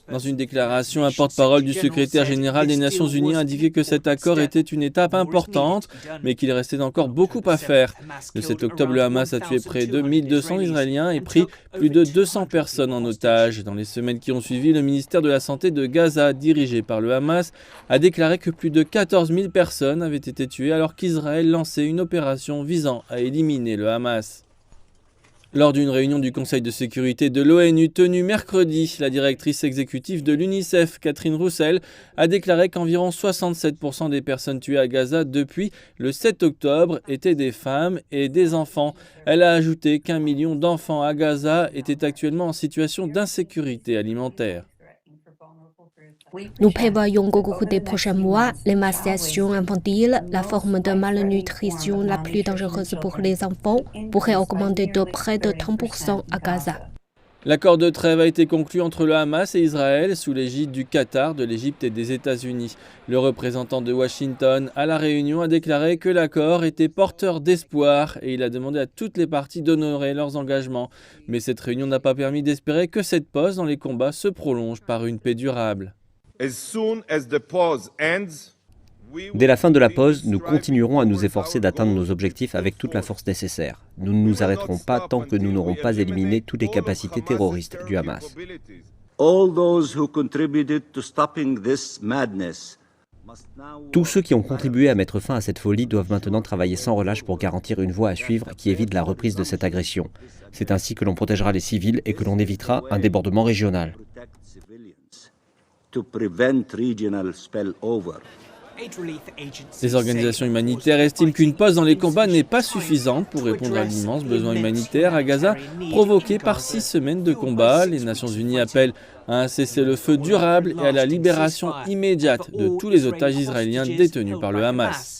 Dans une déclaration, un porte-parole du secrétaire général des Nations Unies a indiqué que cet accord était une étape importante, mais qu'il restait encore beaucoup à faire. Le 7 octobre, le Hamas a tué près de 1200 Israéliens et pris plus de 200 personnes en otage. Dans les semaines qui ont suivi, le ministère de la Santé de Gaza, dirigé par le Hamas, a déclaré que plus de 14 000 personnes avaient été tuées alors qu'Israël lançait une opération visant à éliminer le Hamas. Lors d'une réunion du Conseil de sécurité de l'ONU tenue mercredi, la directrice exécutive de l'UNICEF, Catherine Roussel, a déclaré qu'environ 67% des personnes tuées à Gaza depuis le 7 octobre étaient des femmes et des enfants. Elle a ajouté qu'1 million d'enfants à Gaza étaient actuellement en situation d'insécurité alimentaire. Nous prévoyons qu'au cours des prochains mois, l'émaciation infantile, la forme de malnutrition la plus dangereuse pour les enfants, pourrait augmenter de près de 30% à Gaza. L'accord de trêve a été conclu entre le Hamas et Israël sous l'égide du Qatar, de l'Égypte et des États-Unis. Le représentant de Washington à la réunion a déclaré que l'accord était porteur d'espoir et il a demandé à toutes les parties d'honorer leurs engagements. Mais cette réunion n'a pas permis d'espérer que cette pause dans les combats se prolonge par une paix durable. Dès la fin de la pause, nous continuerons à nous efforcer d'atteindre nos objectifs avec toute la force nécessaire. Nous ne nous arrêterons pas tant que nous n'aurons pas éliminé toutes les capacités terroristes du Hamas. Tous ceux qui ont contribué à mettre fin à cette folie doivent maintenant travailler sans relâche pour garantir une voie à suivre qui évite la reprise de cette agression. C'est ainsi que l'on protégera les civils et que l'on évitera un débordement régional. Les organisations humanitaires estiment qu'une pause dans les combats n'est pas suffisante pour répondre à l'immense besoin humanitaire à Gaza provoqué par 6 semaines de combat. Les Nations Unies appellent à un cessez-le-feu durable et à la libération immédiate de tous les otages israéliens détenus par le Hamas.